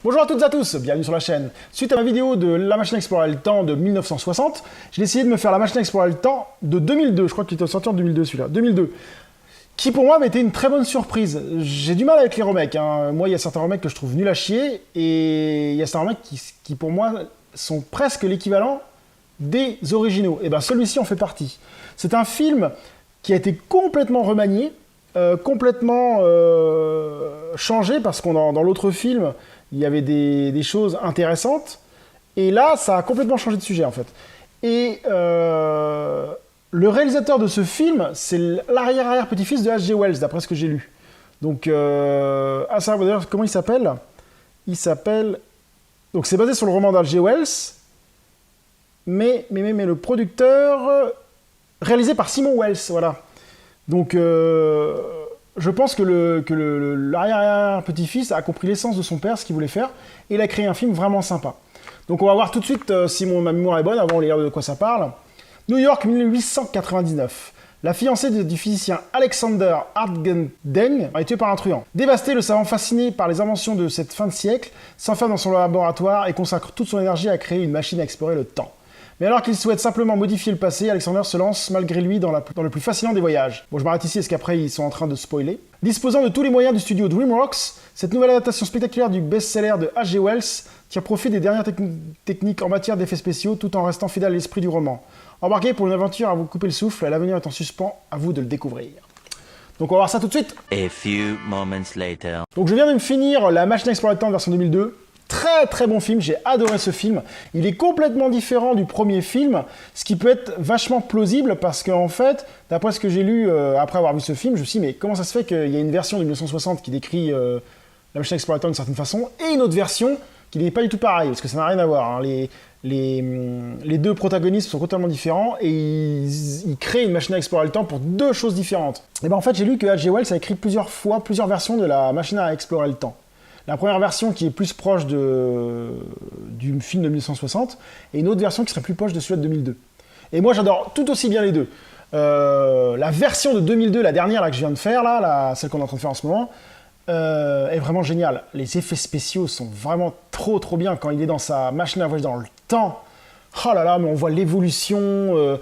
Bonjour à toutes et à tous, bienvenue sur la chaîne. Suite à ma vidéo de la machine à explorer le temps de 1960, j'ai décidé de me faire la machine à explorer le temps de 2002, je crois qu'il était sorti en 2002 celui-là, 2002, qui pour moi avait été une très bonne surprise. J'ai du mal avec les remakes, hein. Moi il y a certains remakes que je trouve nuls à chier, et il y a certains remakes qui pour moi sont presque l'équivalent des originaux. Et bien celui-ci en fait partie. C'est un film qui a été complètement remanié, complètement changé, parce qu'on dans l'autre film, il y avait des choses intéressantes, et là, ça a complètement changé de sujet, en fait. Et le réalisateur de ce film, c'est l'arrière-petit-fils de H.G. Wells, d'après ce que j'ai lu. Donc, à savoir, d'ailleurs, comment il s'appelle? Il s'appelle... Donc, c'est basé sur le roman d'H.G. Wells, mais le producteur... réalisé par Simon Wells, voilà. Donc... je pense que l'arrière-petit-fils a compris l'essence de son père, ce qu'il voulait faire, et il a créé un film vraiment sympa. Donc on va voir tout de suite si ma mémoire est bonne, avant on va lire de quoi ça parle. New York, 1899. La fiancée du physicien Alexander Hartgendeng a été tuée par un truand. Dévasté, le savant fasciné par les inventions de cette fin de siècle s'enferme dans son laboratoire et consacre toute son énergie à créer une machine à explorer le temps. Mais alors qu'il souhaite simplement modifier le passé, Alexander se lance malgré lui dans le plus fascinant des voyages. Bon, je m'arrête ici parce qu'après ils sont en train de spoiler. Disposant de tous les moyens du studio DreamWorks, cette nouvelle adaptation spectaculaire du best-seller de H.G. Wells tire profit des dernières techniques en matière d'effets spéciaux tout en restant fidèle à l'esprit du roman. Embarqué pour une aventure à vous couper le souffle, l'avenir est en suspens, à vous de le découvrir. Donc on va voir ça tout de suite. A few moments later. Donc je viens de me finir la machine à explorer le temps version 2002. Très très bon film, j'ai adoré ce film. Il est complètement différent du premier film, ce qui peut être vachement plausible parce qu'en fait, d'après ce que j'ai lu après avoir vu ce film, je me suis dit mais comment ça se fait qu'il y a une version de 1960 qui décrit la machine à explorer le temps d'une certaine façon et une autre version qui n'est pas du tout pareille, parce que ça n'a rien à voir, hein. Les deux protagonistes sont totalement différents et ils créent une machine à explorer le temps pour deux choses différentes. Et ben en fait j'ai lu que H.G. Wells a écrit plusieurs versions de la machine à explorer le temps. La première version qui est plus proche du film de 1960, et une autre version qui serait plus proche de celui de 2002. Et moi j'adore tout aussi bien les deux. La version de 2002, la dernière là, que je viens de faire, là, celle qu'on est en train de faire en ce moment, est vraiment géniale. Les effets spéciaux sont vraiment trop bien quand il est dans sa machine à voyager dans le temps. Oh là là, mais on voit l'évolution...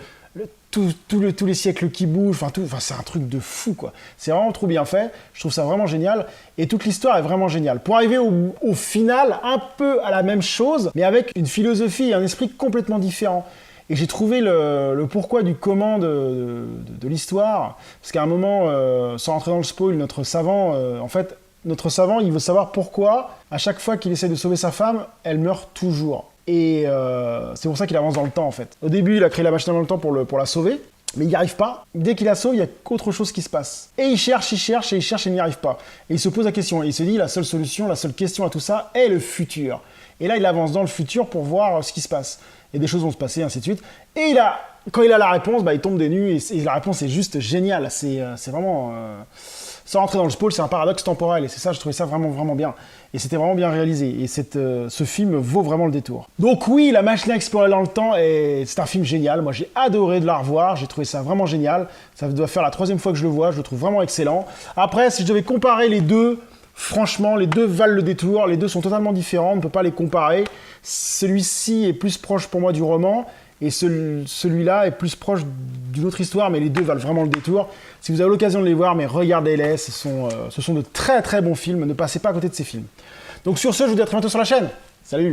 tous les siècles qui bougent, c'est un truc de fou, quoi. C'est vraiment trop bien fait, je trouve ça vraiment génial, et toute l'histoire est vraiment géniale. Pour arriver au final, un peu à la même chose, mais avec une philosophie et un esprit complètement différent. Et j'ai trouvé le pourquoi du comment de l'histoire, parce qu'à un moment, sans rentrer dans le spoil, notre savant, il veut savoir pourquoi, à chaque fois qu'il essaie de sauver sa femme, elle meurt toujours. Et c'est pour ça qu'il avance dans le temps, en fait. Au début, il a créé la machine dans le temps pour la sauver, mais il n'y arrive pas. Dès qu'il la sauve, il n'y a qu'autre chose qui se passe. Et il cherche et il n'y arrive pas. Et il se pose la question, et il se dit, la seule solution, la seule question à tout ça est le futur. Et là, il avance dans le futur pour voir ce qui se passe. Et des choses vont se passer, ainsi de suite. Et quand il a la réponse, il tombe des nues, et la réponse est juste géniale. C'est vraiment... sans rentrer dans le spoil, c'est un paradoxe temporel, et c'est ça, je trouvais ça vraiment bien. Et c'était vraiment bien réalisé, et ce film vaut vraiment le détour. Donc oui, La machine à explorer dans le temps, c'est un film génial. Moi j'ai adoré de la revoir, j'ai trouvé ça vraiment génial. Ça doit faire la 3e fois que je le vois, je le trouve vraiment excellent. Après, si je devais comparer les deux, franchement, les deux valent le détour, les deux sont totalement différents, on ne peut pas les comparer. Celui-ci est plus proche pour moi du roman, et celui-là est plus proche d'une autre histoire, mais les deux valent vraiment le détour. Si vous avez l'occasion de les voir, mais regardez-les, ce sont de très bons films, ne passez pas à côté de ces films. Donc sur ce, je vous dis à très bientôt sur la chaîne. Salut!